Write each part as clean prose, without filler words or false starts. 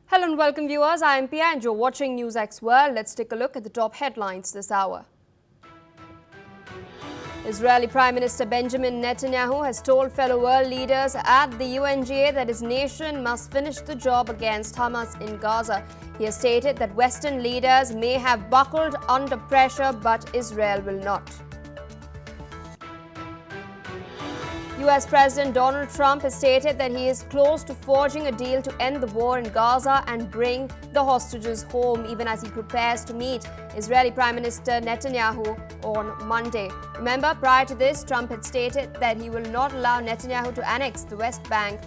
Hello and welcome viewers, I am Pia and you're watching NewsX World. Let's take a look at the top headlines this hour. Israeli Prime Minister Benjamin Netanyahu has told fellow world leaders at the UNGA that his nation must finish the job against Hamas in Gaza. He has stated that Western leaders may have buckled under pressure, but Israel will not. US President Donald Trump has stated that he is close to forging a deal to end the war in Gaza and bring the hostages home, even as he prepares to meet Israeli Prime Minister Netanyahu on Monday. Remember, prior to this, Trump had stated that he will not allow Netanyahu to annex the West Bank.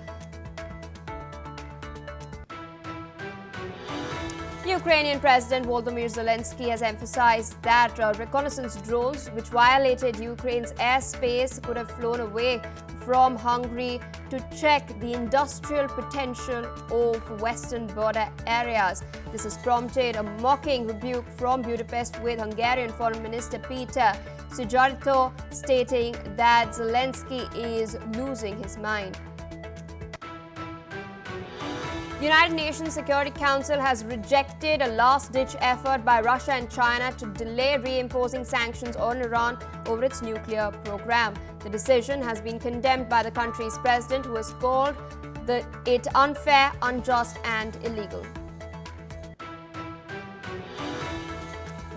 Ukrainian President Volodymyr Zelensky has emphasized that reconnaissance drones which violated Ukraine's airspace could have flown away from Hungary to check the industrial potential of western border areas. This has prompted a mocking rebuke from Budapest, with Hungarian Foreign Minister Peter Szijjártó stating that Zelensky is losing his mind. The United Nations Security Council has rejected a last-ditch effort by Russia and China to delay reimposing sanctions on Iran over its nuclear program. The decision has been condemned by the country's president, who has called it unfair, unjust and illegal.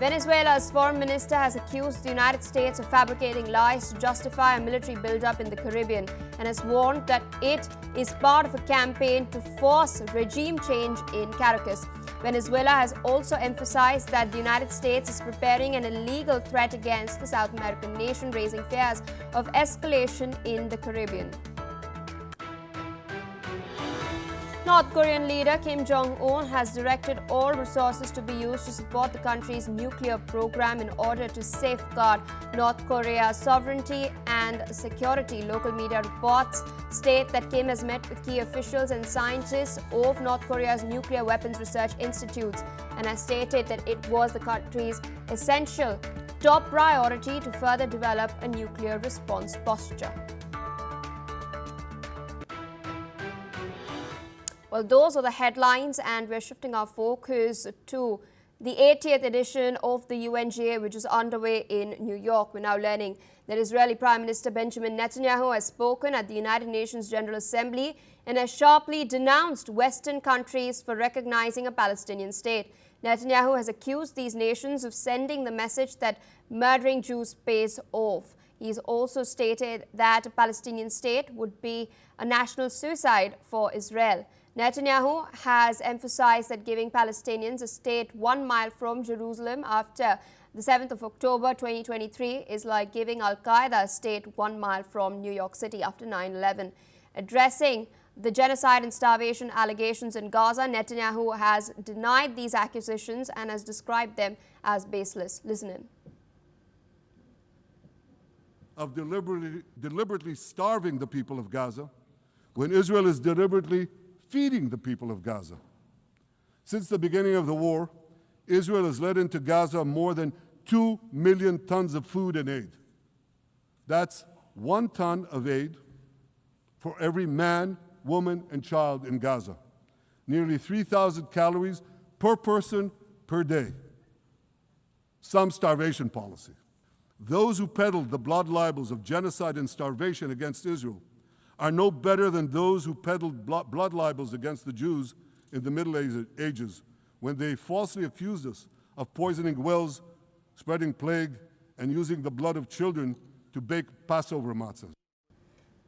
Venezuela's foreign minister has accused the United States of fabricating lies to justify a military buildup in the Caribbean and has warned that it is part of a campaign to force regime change in Caracas. Venezuela has also emphasized that the United States is preparing an illegal threat against the South American nation, raising fears of escalation in the Caribbean. North Korean leader Kim Jong-un has directed all resources to be used to support the country's nuclear program in order to safeguard North Korea's sovereignty and security. Local media reports state that Kim has met with key officials and scientists of North Korea's nuclear weapons research institutes and has stated that it was the country's essential top priority to further develop a nuclear response posture. Well, those are the headlines, and we're shifting our focus to the 80th edition of the UNGA, which is underway in New York. We're now learning that Israeli Prime Minister Benjamin Netanyahu has spoken at the United Nations General Assembly and has sharply denounced Western countries for recognizing a Palestinian state. Netanyahu has accused these nations of sending the message that murdering Jews pays off. He's also stated that a Palestinian state would be a national suicide for Israel. Netanyahu has emphasized that giving Palestinians a state 1 mile from Jerusalem after the 7th of October 2023 is like giving Al-Qaeda a state 1 mile from New York City after 9/11. Addressing the genocide and starvation allegations in Gaza, Netanyahu has denied these accusations and has described them as baseless. Listen in. Of deliberately starving the people of Gaza, when Israel is deliberately feeding the people of Gaza. Since the beginning of the war, Israel has let into Gaza more than 2 million tons of food and aid. That's 1 ton of aid for every man, woman, and child in Gaza. Nearly 3,000 calories per person per day. Some starvation policy. Those who peddled the blood libels of genocide and starvation against Israel are no better than those who peddled blood libels against the Jews in the Middle Ages, when they falsely accused us of poisoning wells, spreading plague, and using the blood of children to bake Passover matzahs.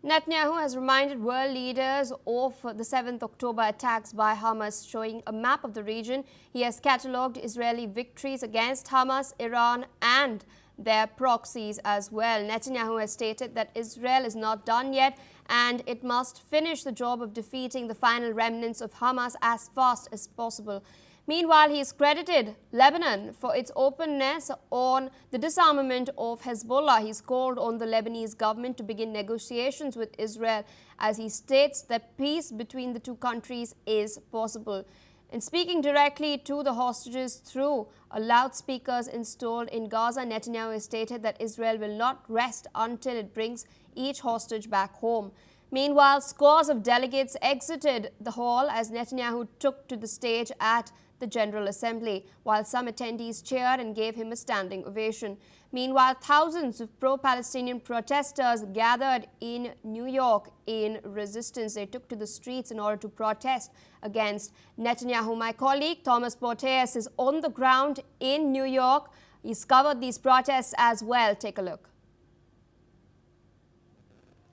Netanyahu has reminded world leaders of the 7th October attacks by Hamas, showing a map of the region. He has catalogued Israeli victories against Hamas, Iran, and their proxies as well. Netanyahu has stated that Israel is not done yet and it must finish the job of defeating the final remnants of Hamas as fast as possible. Meanwhile, he has credited Lebanon for its openness on the disarmament of Hezbollah. He's called on the Lebanese government to begin negotiations with Israel, as he states that peace between the two countries is possible. And speaking directly to the hostages through loudspeakers installed in Gaza, Netanyahu has stated that Israel will not rest until it brings each hostage back home. Meanwhile, scores of delegates exited the hall as Netanyahu took to the stage at the General Assembly, while some attendees cheered and gave him a standing ovation. Meanwhile, thousands of pro-Palestinian protesters gathered in New York in resistance. They took to the streets in order to protest against Netanyahu. My colleague Thomas Porteus is on the ground in New York. He's covered these protests as well. Take a look.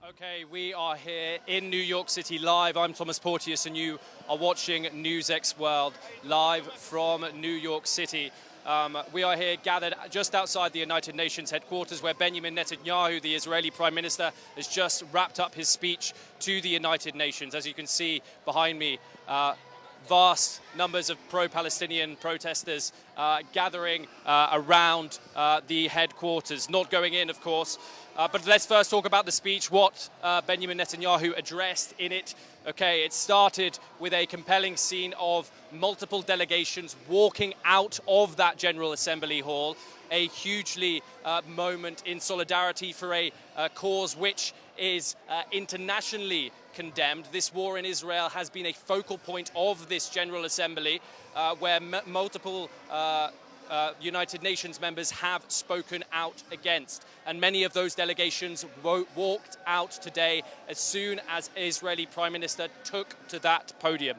Okay, we are here in New York City live. I'm Thomas Porteus and you are watching NewsX World live from New York City. We are here gathered just outside the United Nations headquarters where Benjamin Netanyahu, the Israeli Prime Minister, has just wrapped up his speech to the United Nations. As you can see behind me, vast numbers of pro-Palestinian protesters gathering around the headquarters, not going in, of course. But let's first talk about the speech, what Benjamin Netanyahu addressed in it. Okay, it started with a compelling scene of multiple delegations walking out of that General Assembly hall, a hugely moment in solidarity for a cause which is internationally condemned. This war in Israel has been a focal point of this General Assembly where multiple United Nations members have spoken out against. And many of those delegations walked out today as soon as Israeli Prime Minister took to that podium.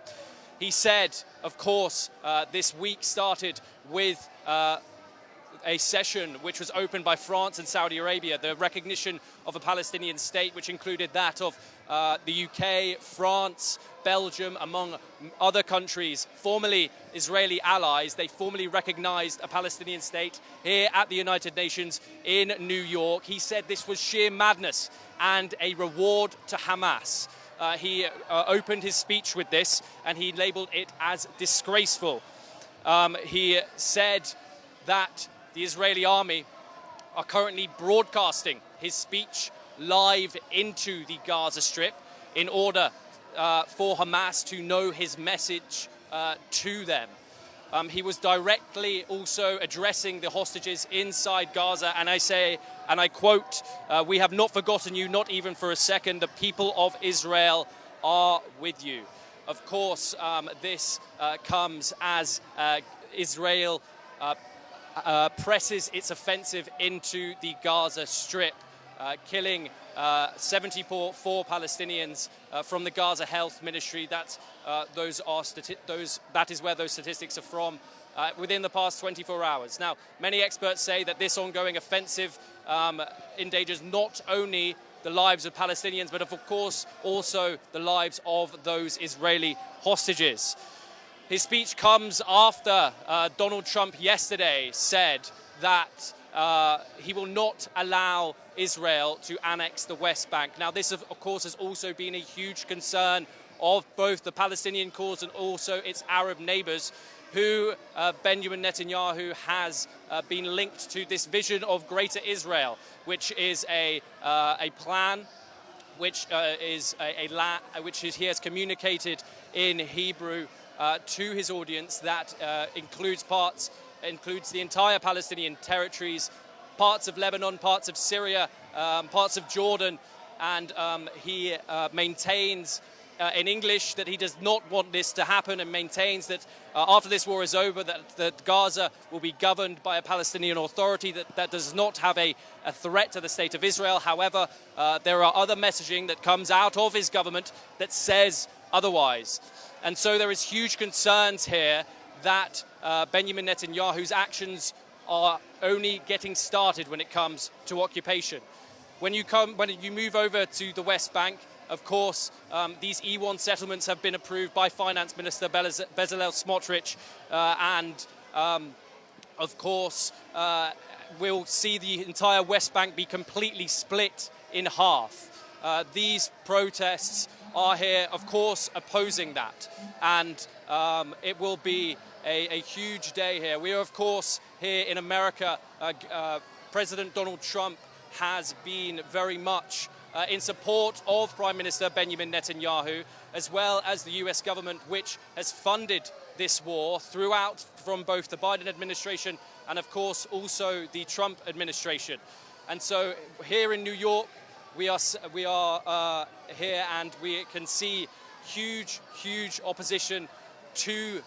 He said, of course, this week started with a session which was opened by France and Saudi Arabia, the recognition of a Palestinian state, which included that of the UK, France, Belgium, among other countries, formerly Israeli allies. They formally recognized a Palestinian state here at the United Nations in New York. He said this was sheer madness and a reward to Hamas. He opened his speech with this and he labeled it as disgraceful. He said that the Israeli army are currently broadcasting his speech live into the Gaza Strip in order for Hamas to know his message to them. He was directly also addressing the hostages inside Gaza, and I say, and I quote, "We have not forgotten you, not even for a second. The people of Israel are with you." Of course, this comes as Israel presses its offensive into the Gaza Strip, killing 74 Palestinians from the Gaza Health Ministry. That is where those statistics are from. Within the past 24 hours. Now, many experts say that this ongoing offensive endangers not only the lives of Palestinians, but of course also the lives of those Israeli hostages. His speech comes after Donald Trump yesterday said that he will not allow Israel to annex the West Bank. Now, this, of course, has also been a huge concern of both the Palestinian cause and also its Arab neighbors, who Benjamin Netanyahu has been linked to this vision of Greater Israel, which is a plan which he has communicated in Hebrew to his audience that includes the entire Palestinian territories, parts of Lebanon, parts of Syria, parts of Jordan, and he maintains in English that he does not want this to happen, and maintains that after this war is over, that Gaza will be governed by a Palestinian authority that does not have a threat to the state of Israel. However, there are other messaging that comes out of his government that says otherwise. And so there is huge concerns here that Benjamin Netanyahu's actions are only getting started when it comes to occupation. When you move over to the West Bank, of course, these E1 settlements have been approved by Finance Minister Bezalel Smotrich, and of course, we'll see the entire West Bank be completely split in half. These protests are here, of course, opposing that, and it will be a huge day here. We are, of course, here in America. President Donald Trump has been very much in support of Prime Minister Benjamin Netanyahu, as well as the US government, which has funded this war throughout, from both the Biden administration and, of course, also the Trump administration. And so here in New York, we are here, and we can see huge opposition to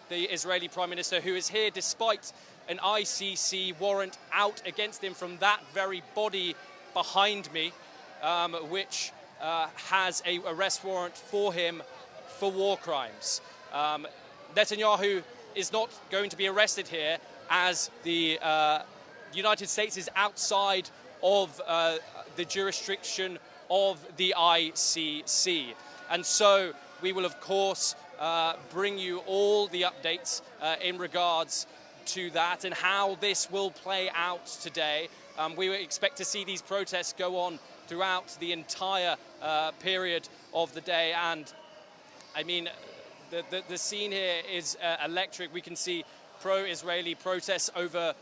the Israeli Prime Minister, who is here despite an ICC warrant out against him from that very body behind me, which has an arrest warrant for him for war crimes. Netanyahu is not going to be arrested here, as the United States is outside of the jurisdiction of the ICC. And so we will, of course, bring you all the updates in regards to that and how this will play out today. We expect to see these protests go on throughout the entire period of the day. And I mean, the scene here is electric. We can see pro-Israeli protests over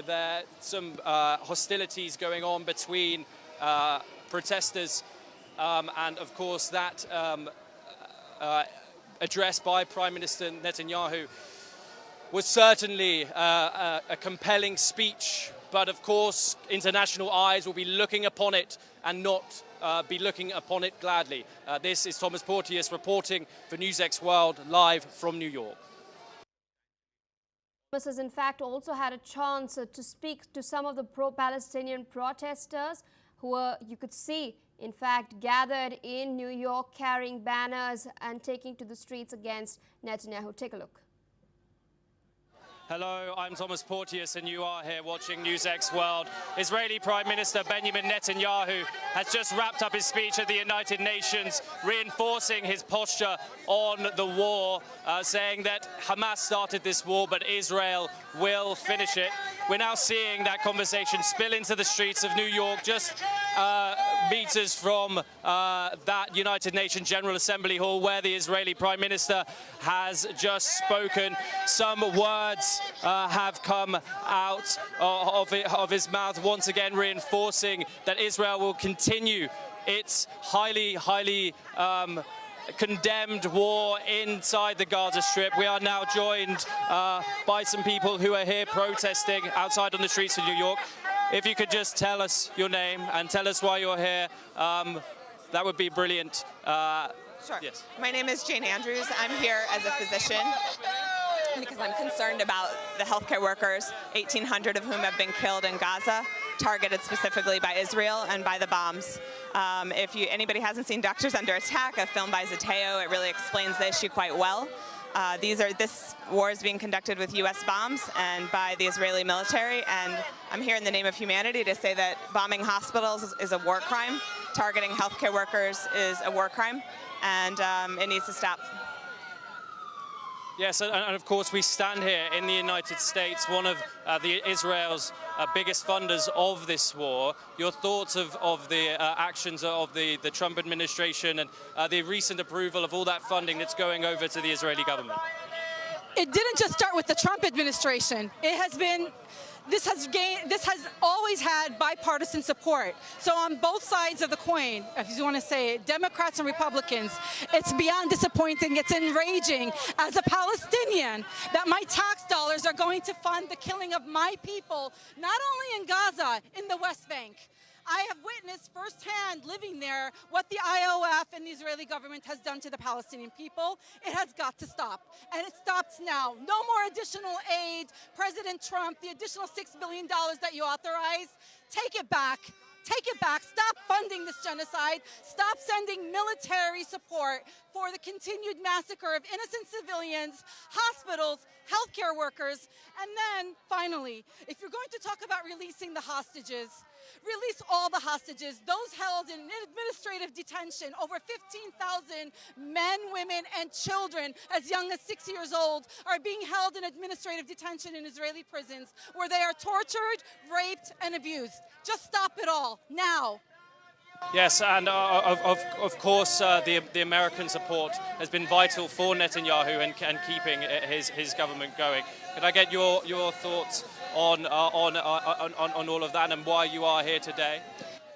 there, some hostilities going on between protesters, and of course that address by Prime Minister Netanyahu was certainly a compelling speech, but of course international eyes will be looking upon it and not be looking upon it gladly. This is Thomas Porteous reporting for NewsX World, live from New York. Thomas has in fact also had a chance to speak to some of the pro-Palestinian protesters who were, you could see, in fact, gathered in New York carrying banners and taking to the streets against Netanyahu. Take a look. Hello, I'm Thomas Porteous, and you are here watching NewsX World. Israeli Prime Minister Benjamin Netanyahu has just wrapped up his speech at the United Nations, reinforcing his posture on the war, saying that Hamas started this war, but Israel will finish it. We're now seeing that conversation spill into the streets of New York, just meters from that United Nations General Assembly Hall, where the Israeli Prime Minister has just spoken. Some words have come out of his mouth, once again reinforcing that Israel will continue its highly condemned war inside the Gaza Strip. We are now joined by some people who are here protesting outside on the streets of New York. If you could just tell us your name and tell us why you're here, that would be brilliant. Sure. Yes. My name is Jane Andrews. I'm here as a physician because I'm concerned about the healthcare workers, 1,800 of whom have been killed in Gaza, targeted specifically by Israel and by the bombs. If anybody hasn't seen Doctors Under Attack, a film by Zateo, it really explains the issue quite well. This war is being conducted with U.S. bombs and by the Israeli military, and I'm here in the name of humanity to say that bombing hospitals is a war crime, targeting healthcare workers is a war crime, and it needs to stop. Yes, and of course we stand here in the United States, one of Israel's biggest funders of this war. Your thoughts of the actions of the Trump administration and the recent approval of all that funding that's going over to the Israeli government? It didn't just start with the Trump administration. This has always had bipartisan support. So on both sides of the coin, if you want to say it, Democrats and Republicans, it's beyond disappointing. It's enraging as a Palestinian that my tax dollars are going to fund the killing of my people, not only in Gaza, in the West Bank. I have witnessed firsthand, living there, what the IOF and the Israeli government has done to the Palestinian people. It has got to stop, and it stops now. No more additional aid. President Trump, the additional $6 billion that you authorized, take it back. Take it back. Stop funding this genocide. Stop sending military support for the continued massacre of innocent civilians, hospitals, healthcare workers. And then, finally, if you're going to talk about releasing the hostages, release all the hostages, those held in administrative detention, over 15,000 men, women, and children as young as 6 years old are being held in administrative detention in Israeli prisons where they are tortured, raped, and abused. Just stop it all, now. Yes, and of course the American support has been vital for Netanyahu and keeping his government going. Could I get your thoughts on all of that and why you are here today?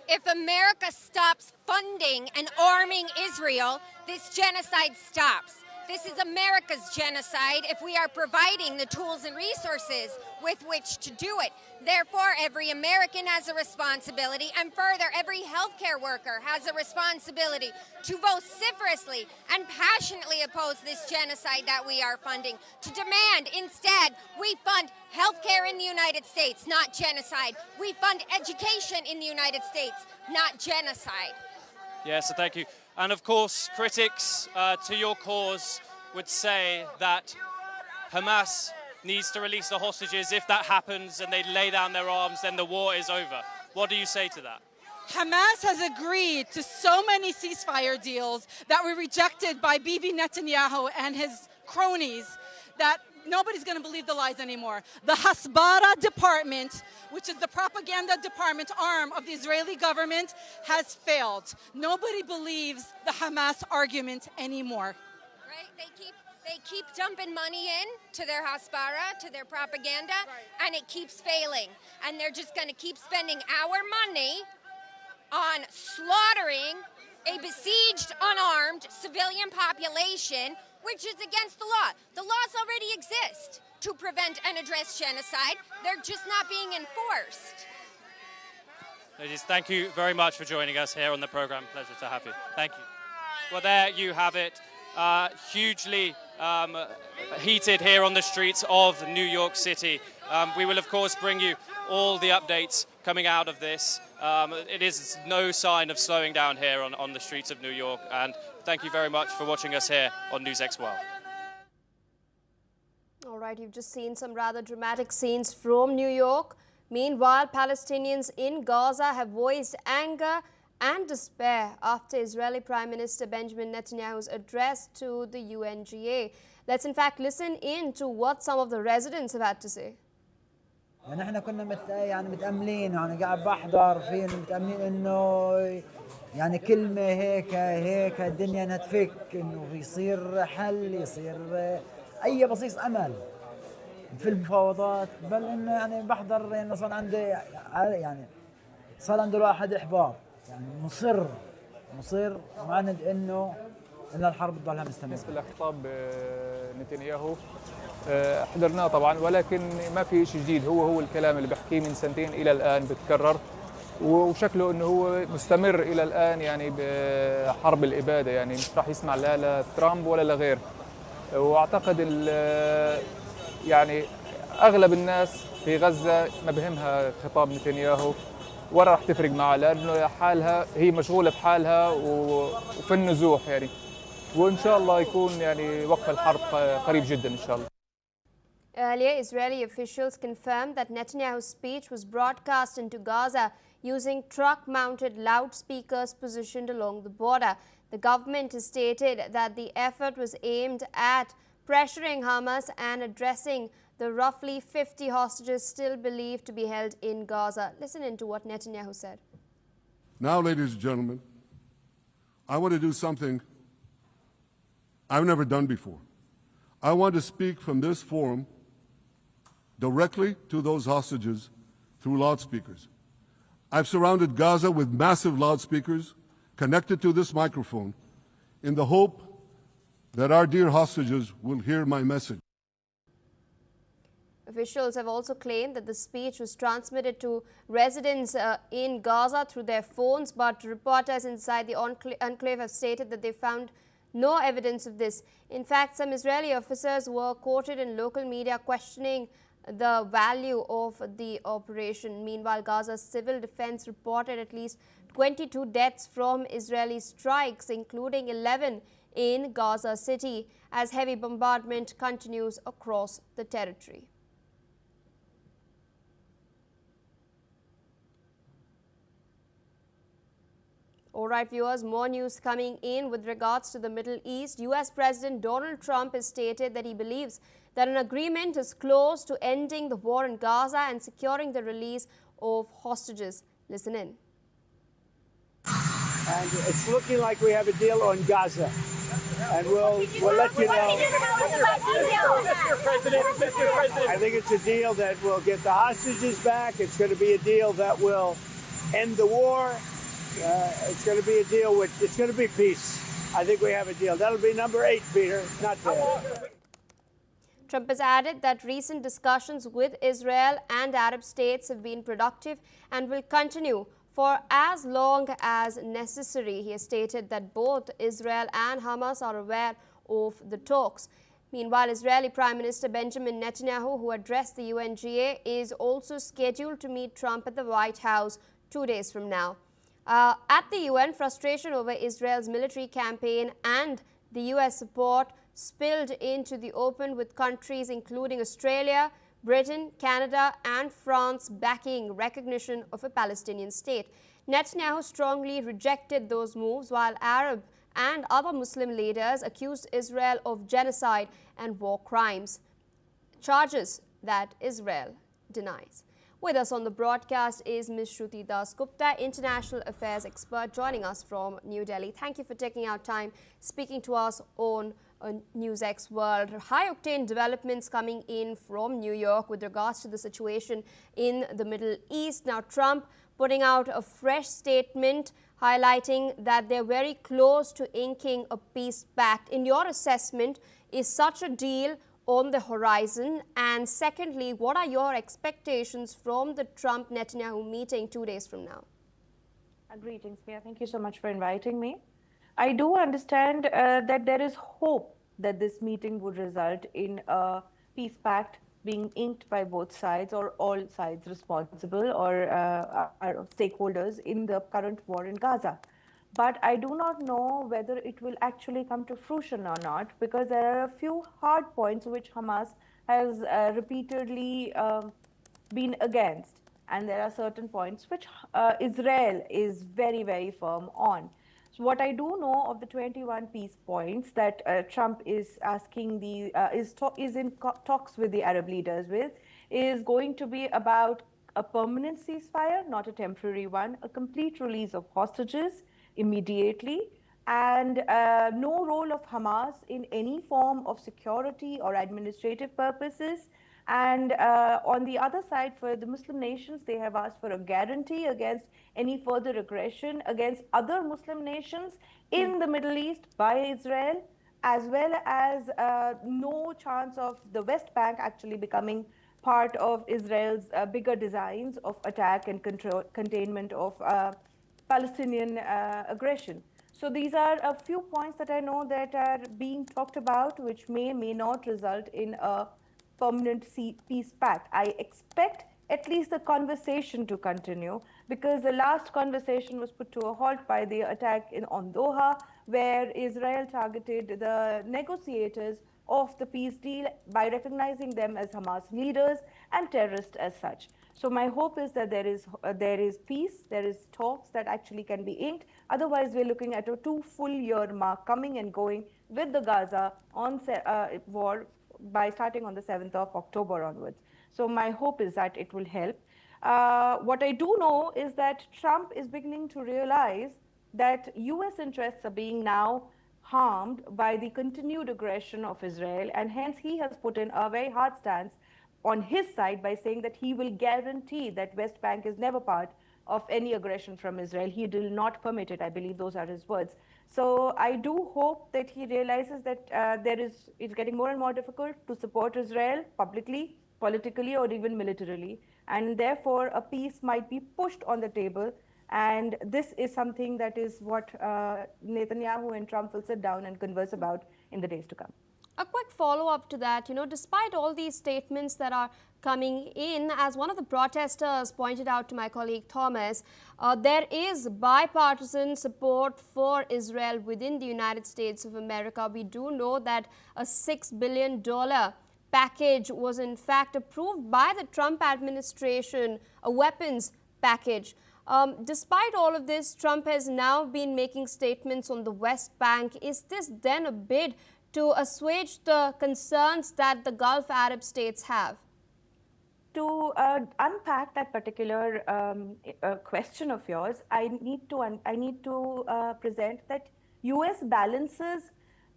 If America stops funding and arming Israel, this genocide stops. This is America's genocide if we are providing the tools and resources with which to do it. Therefore, every American has a responsibility, and further, every healthcare worker has a responsibility to vociferously and passionately oppose this genocide that we are funding, to demand instead we fund healthcare in the United States, not genocide. We fund education in the United States, not genocide. Yes, so thank you. And of course, critics to your cause would say that Hamas needs to release the hostages. If that happens and they lay down their arms, then the war is over. What do you say to that? Hamas has agreed to so many ceasefire deals that were rejected by Bibi Netanyahu and his cronies that nobody's going to believe the lies anymore. The Hasbara department, which is the propaganda department arm of the Israeli government, has failed. Nobody believes the Hamas argument anymore. Right? They keep dumping money in to their Hasbara, to their propaganda, and it keeps failing. And they're just going to keep spending our money on slaughtering a besieged, unarmed civilian population, which is against the law. The laws already exist to prevent and address genocide. They're just not being enforced. Ladies, thank you very much for joining us here on the program. Pleasure to have you. Thank you. Well, there you have it. Hugely heated here on the streets of New York City. We will, of course, bring you all the updates coming out of this. It is no sign of slowing down here on the streets of New York. And thank you very much for watching us here on NewsX World. All right, you've just seen some rather dramatic scenes from New York. Meanwhile, Palestinians in Gaza have voiced anger and despair after Israeli Prime Minister Benjamin Netanyahu's address to the UNGA. Let's in fact listen in to what some of the residents have had to say. يعني احنا كنا متأملين يعني قاعد بحضر فين متأملين انه يعني كلمة هيك الدنيا انها تفك انه يصير حل يصير اي بصيص امل في المفاوضات بل انه يعني بحضر يعني صار عنده الواحد احباط يعني مصر معاند انه الحرب تضلها مستمرة. بالنسبة لخطاب نتنياهو حضرناه طبعا ولكن ما في شيء جديد هو الكلام اللي بحكيه من سنتين الى الان بتكرر وشكله انه هو مستمر الى الان يعني بحرب الاباده يعني مش راح يسمع لا لترامب ولا لغير واعتقد يعني اغلب الناس في غزه ما بهمها خطاب نتنياهو ولا راح تفرق معه لانه حالها هي مشغوله في حالها وفي النزوح يعني وان شاء الله يكون يعني وقف الحرب قريب جدا ان شاء الله. Earlier, Israeli officials confirmed that Netanyahu's speech was broadcast into Gaza using truck-mounted loudspeakers positioned along the border. The government has stated that the effort was aimed at pressuring Hamas and addressing the roughly 50 hostages still believed to be held in Gaza. Listen in to what Netanyahu said. Now, ladies and gentlemen, I want to do something I've never done before. I want to speak from this forum directly to those hostages through loudspeakers. I've surrounded Gaza with massive loudspeakers connected to this microphone in the hope that our dear hostages will hear my message. Officials have also claimed that the speech was transmitted to residents in Gaza through their phones, but reporters inside the enclave have stated that they found no evidence of this. In fact, some Israeli officers were quoted in local media questioning the value of the operation. Meanwhile, Gaza's civil defense reported at least 22 deaths from Israeli strikes, including 11 in Gaza City, as heavy bombardment continues across the territory. All right, viewers, more news coming in with regards to the Middle East. US President Donald Trump has stated that he believes that an agreement is close to ending the war in Gaza and securing the release of hostages. Listen in. And it's looking like we have a deal on Gaza. And we'll let you know. Mr. President. I think it's a deal that will get the hostages back. It's going to be a deal that will end the war. It's going to be a deal it's going to be peace. I think we have a deal. That'll be number 8, Peter. Not bad. Trump has added that recent discussions with Israel and Arab states have been productive and will continue for as long as necessary. He has stated that both Israel and Hamas are aware of the talks. Meanwhile, Israeli Prime Minister Benjamin Netanyahu, who addressed the UNGA, is also scheduled to meet Trump at the White House 2 days from now. At the UN, frustration over Israel's military campaign and the US support spilled into the open, with countries including Australia, Britain, Canada and France backing recognition of a Palestinian state. Netanyahu strongly rejected those moves, while Arab and other Muslim leaders accused Israel of genocide and war crimes, charges that Israel denies. With us on the broadcast is Ms. Shruti Das Gupta, international affairs expert, joining us from New Delhi. Thank you for taking out time speaking to us on NewsX World. High-octane developments coming in from New York with regards to the situation in the Middle East. Now, Trump putting out a fresh statement highlighting that they're very close to inking a peace pact. In your assessment, is such a deal on the horizon? And secondly, what are your expectations from the Trump-Netanyahu meeting 2 days from now? Greetings, Mia. Thank you so much for inviting me. I do understand that there is hope that this meeting would result in a peace pact being inked by both sides, or all sides responsible, or are stakeholders in the current war in Gaza. But I do not know whether it will actually come to fruition or not, because there are a few hard points which Hamas has repeatedly been against. And there are certain points which Israel is very, very firm on. So what I do know of the 21 peace points that Trump is asking is in talks with the Arab leaders with, is going to be about a permanent ceasefire, not a temporary one, a complete release of hostages immediately, and no role of Hamas in any form of security or administrative purposes. And on the other side, for the Muslim nations, they have asked for a guarantee against any further aggression against other Muslim nations in the Middle East by Israel, as well as no chance of the West Bank actually becoming part of Israel's bigger designs of attack and containment of Palestinian aggression. So these are a few points that I know that are being talked about, which may not result in a permanent peace pact. I expect at least the conversation to continue, because the last conversation was put to a halt by the attack on Doha, where Israel targeted the negotiators of the peace deal by recognizing them as Hamas leaders and terrorists as such. So my hope is that there is peace, there is talks that actually can be inked. Otherwise, we're looking at a 2 full-year mark coming and going with the Gaza war by starting on the 7th of October onwards. So my hope is that it will help. What I do know is that Trump is beginning to realize that US interests are being now harmed by the continued aggression of Israel, and hence he has put in a very hard stance on his side by saying that he will guarantee that West Bank is never part of any aggression from Israel. He will not permit it. I believe those are his words. So I do hope that he realizes that it's getting more and more difficult to support Israel publicly, politically, or even militarily. And therefore, a peace might be pushed on the table. And this is something that is what Netanyahu and Trump will sit down and converse about in the days to come. A quick follow-up to that, despite all these statements that are coming in, as one of the protesters pointed out to my colleague Thomas, there is bipartisan support for Israel within the United States of America. We do know that a $6 billion package was in fact approved by the Trump administration, a weapons package. Despite all of this, Trump has now been making statements on the West Bank. Is this then a bid to assuage the concerns that the Gulf Arab states have? To unpack that particular question of yours, I need to present that US balances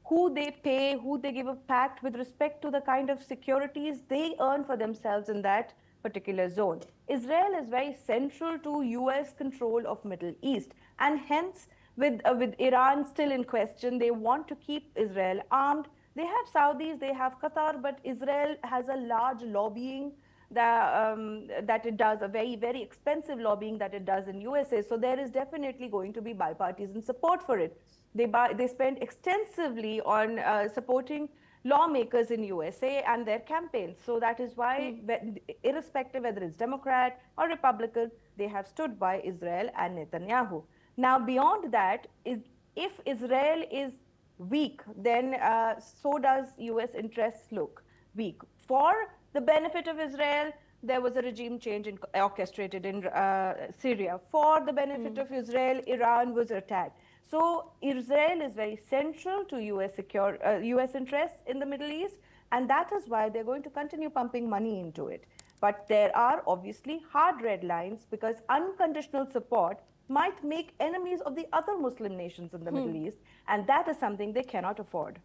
who they pay, who they give a pact with respect to the kind of securities they earn for themselves in that particular zone. Israel is very central to US control of Middle East, and hence with Iran still in question, they want to keep Israel armed. They have Saudis, they have Qatar, but Israel has a large lobbying that it does, a very, very expensive lobbying that it does in USA. So there is definitely going to be bipartisan support for it. They spend extensively on supporting lawmakers in USA and their campaigns. So that is why, irrespective whether it's Democrat or Republican, they have stood by Israel and Netanyahu. Now, beyond that, if Israel is weak, then so does US interests look weak. For the benefit of Israel, there was a regime change orchestrated in Syria. For the benefit of Israel, Iran was attacked. So Israel is very central to US interests in the Middle East, and that is why they're going to continue pumping money into it. But there are obviously hard red lines, because unconditional support might make enemies of the other Muslim nations in the Middle East, and that is something they cannot afford.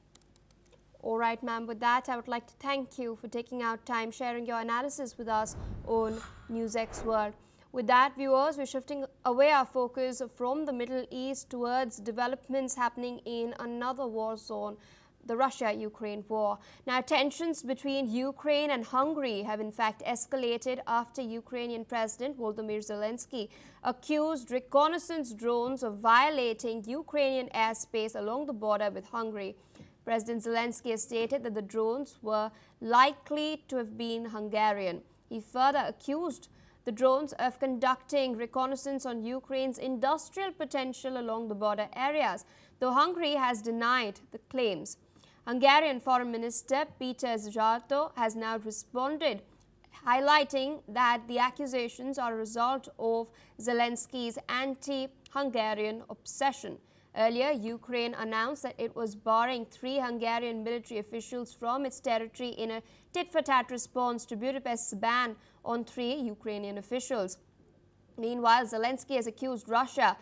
All right, ma'am. With that, I would like to thank you for taking out time, sharing your analysis with us on NewsX World. With that, viewers, we're shifting away our focus from the Middle East towards developments happening in another war zone, the Russia-Ukraine war. Now, tensions between Ukraine and Hungary have in fact escalated after Ukrainian President Volodymyr Zelensky accused reconnaissance drones of violating Ukrainian airspace along the border with Hungary. President Zelensky has stated that the drones were likely to have been Hungarian. He further accused the drones of conducting reconnaissance on Ukraine's industrial potential along the border areas, though Hungary has denied the claims. Hungarian Foreign Minister Péter Szijjártó has now responded, highlighting that the accusations are a result of Zelensky's anti-Hungarian obsession. Earlier, Ukraine announced that it was barring 3 Hungarian military officials from its territory in a tit-for-tat response to Budapest's ban on 3 Ukrainian officials. Meanwhile, Zelensky has accused Russia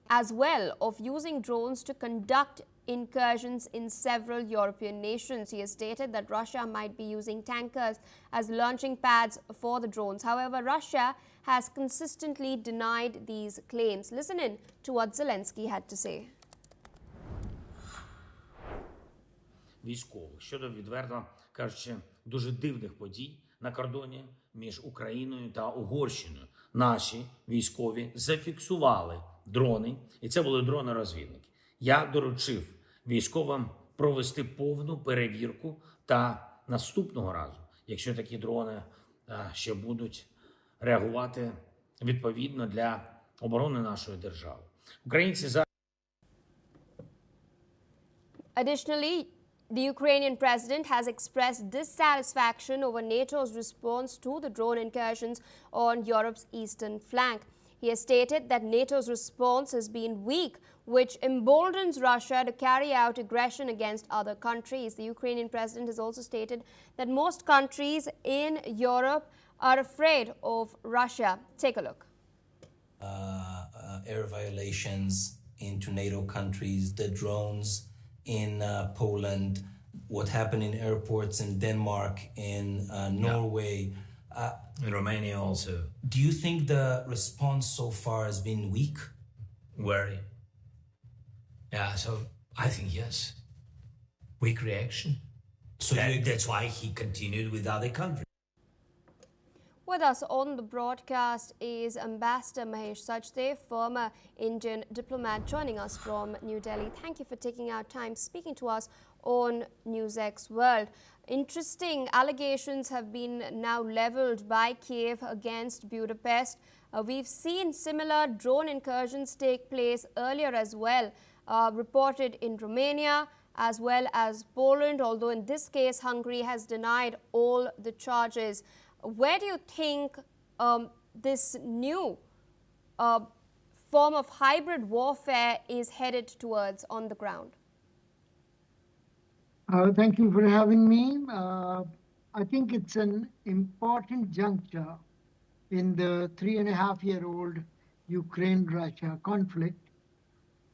as well of using drones to conduct incursions in several European nations. He has stated that Russia might be using tankers as launching pads for the drones. However, Russia has consistently denied these claims. Listen in to what Zelensky had to say. Військових щодо, відверто кажучи, дуже дивних подій на кордоні між Україною та Угорщиною. Наші військові зафіксували дрони, і це були дрони-розвідники. Я доручив військовим провести повну перевірку та наступного разу, якщо такі дрони ще будуть реагувати відповідно для оборони нашої держави. Українці зараз... Additionally, the Ukrainian president has expressed dissatisfaction over NATO's response to the drone incursions on Europe's eastern flank. He has stated that NATO's response has been weak, which emboldens Russia to carry out aggression against other countries. The Ukrainian president has also stated that most countries in Europe are afraid of Russia. Take a look. Air violations into NATO countries, the drones in Poland, what happened in airports in Denmark, in Norway. In Romania also. Do you think the response so far has been weak? Very. Yeah, so I think yes. Weak reaction. So that's why he continued with other countries. With us on the broadcast is Ambassador Mahesh Sachdev, former Indian diplomat, joining us from New Delhi. Thank you for taking our time speaking to us on NewsX World. Interesting allegations have been now leveled by Kiev against Budapest. We've seen similar drone incursions take place earlier as well, reported in Romania as well as Poland, although in this case Hungary has denied all the charges. Where do you think this new form of hybrid warfare is headed towards on the ground? Thank you for having me. I think it's an important juncture in the 3.5-year-old Ukraine-Russia conflict.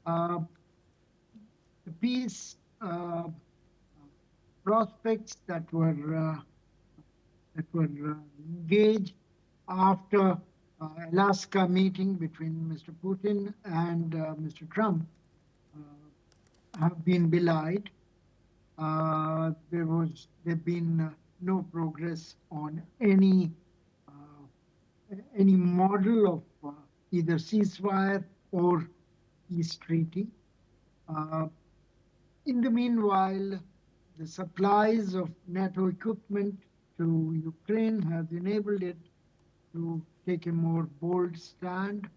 The peace prospects that were engaged after Alaska meeting between Mr. Putin and Mr. Trump have been belied. There've been no progress on any model of either ceasefire or peace treaty. In the meanwhile, the supplies of NATO equipment to Ukraine has enabled it to take a more bold stand.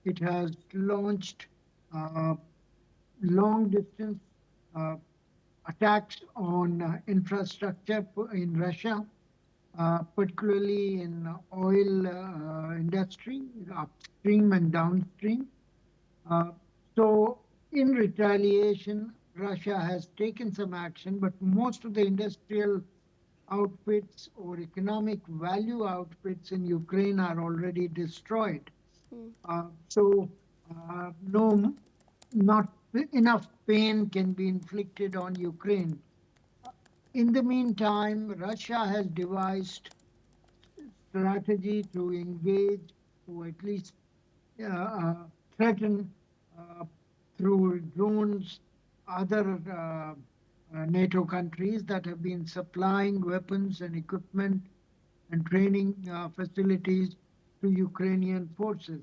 It has launched long-distance attacks on infrastructure in Russia, particularly in oil industry, upstream and downstream. So in retaliation, Russia has taken some action, but most of the industrial outfits or economic value outfits in Ukraine are already destroyed. Not enough pain can be inflicted on Ukraine. In the meantime, Russia has devised strategy to engage or at least threaten through drones other NATO countries that have been supplying weapons and equipment and training facilities to Ukrainian forces.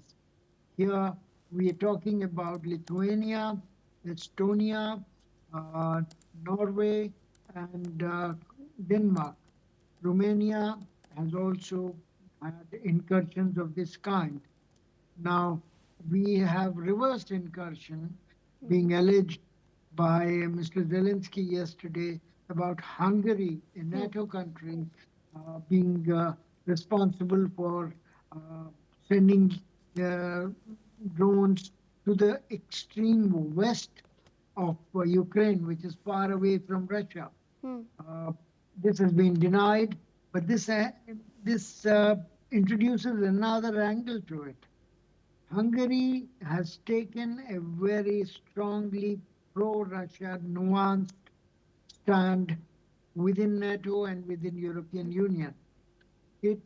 Here we are talking about Lithuania, Estonia, Norway, and Denmark. Romania has also had incursions of this kind. Now, we have reversed incursion being alleged by Mr. Zelensky yesterday about Hungary, a NATO country, being responsible for sending drones to the extreme west of Ukraine, which is far away from Russia. This has been denied, but this introduces another angle to it. Hungary has taken a very strongly pro-Russia nuanced stand within NATO and within European Union. It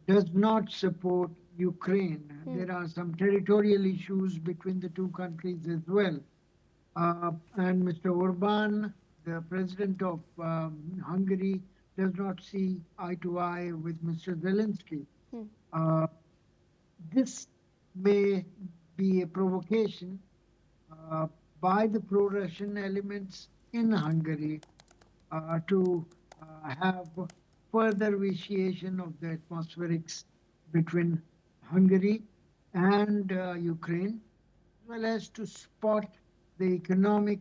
does not support Ukraine. There are some territorial issues between the two countries as well. And Mr. Orban, the president of Hungary, does not see eye to eye with Mr. Zelensky. This may be a provocation by the pro-Russian elements in Hungary to have further vitiation of the atmospherics between Hungary and Ukraine, as well as to spot the economic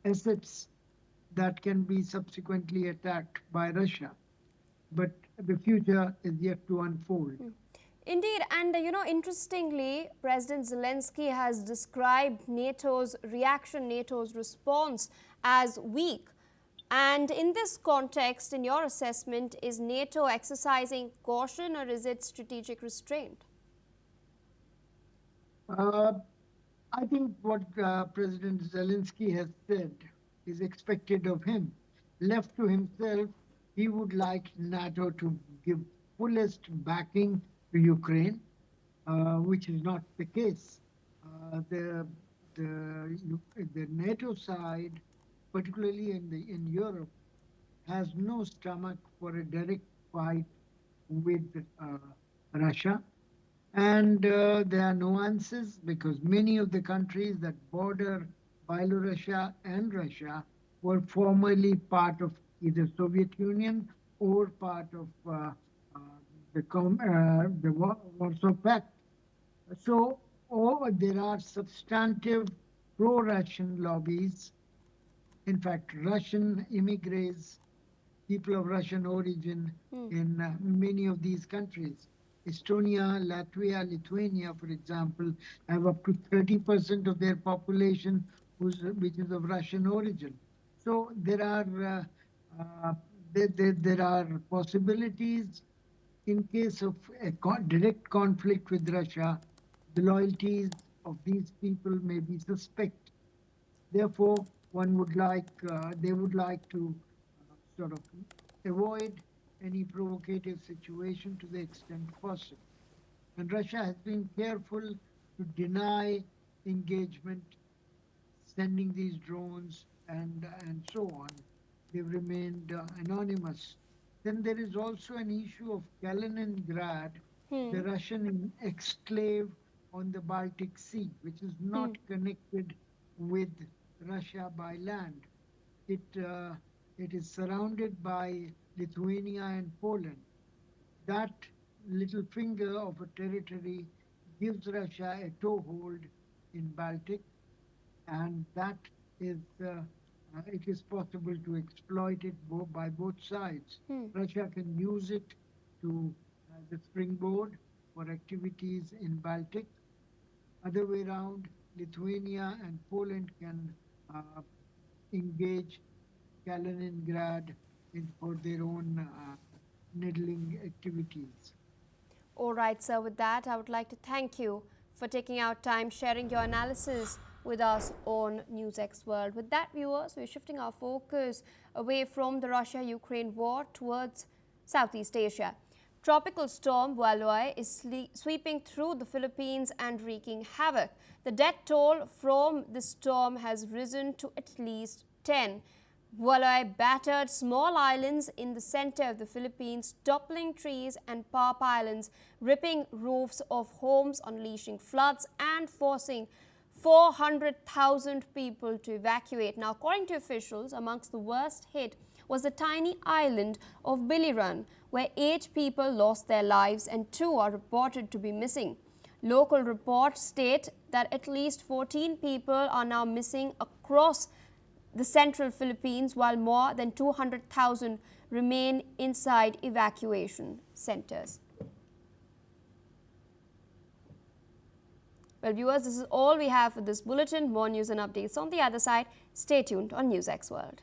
assets that can be subsequently attacked by Russia. But the future is yet to unfold. Indeed, and interestingly, President Zelensky has described NATO's reaction, NATO's response as weak. And in this context, in your assessment, is NATO exercising caution or is it strategic restraint? I think what President Zelensky has said is expected of him. Left to himself, he would like NATO to give fullest backing to Ukraine, which is not the case. The NATO side, particularly in Europe, has no stomach for a direct fight with Russia. And there are nuances because many of the countries that border Belarus and Russia were formerly part of either Soviet Union or part of the Warsaw Pact. So there are substantive pro-Russian lobbies. In fact, Russian immigrants, people of Russian origin in many of these countries. Estonia, Latvia, Lithuania, for example, have up to 30% of their population which is of Russian origin. So there are possibilities in case of a direct conflict with Russia. The loyalties of these people may be suspect. Therefore, they would like to sort of avoid any provocative situation to the extent possible. And Russia has been careful to deny engagement sending these drones and so on. They've remained anonymous. Then there is also an issue of Kaliningrad, the Russian exclave on the Baltic Sea, which is not connected with Russia by land. It is surrounded by Lithuania and Poland. That little finger of a territory gives Russia a toehold in Baltic, and that is it is possible to exploit it by both sides. Russia can use it to the springboard for activities in Baltic. Other way around, Lithuania and Poland can engage Kaliningrad for their own needling activities. All right, sir. With that, I would like to thank you for taking out time, sharing your analysis with us on NewsX World. With that, viewers, we're shifting our focus away from the Russia-Ukraine war towards Southeast Asia. Tropical storm Waloi is sweeping through the Philippines and wreaking havoc. The death toll from the storm has risen to at least 10. Waloi battered small islands in the center of the Philippines, toppling trees and power pylons, ripping roofs of homes, unleashing floods and forcing 400,000 people to evacuate. Now, according to officials, amongst the worst hit was the tiny island of Biliran, where 8 people lost their lives and 2 are reported to be missing. Local reports state that at least 14 people are now missing across the central Philippines, while more than 200,000 remain inside evacuation centers. Well, viewers, this is all we have for this bulletin. More news and updates on the other side. Stay tuned on NewsX World.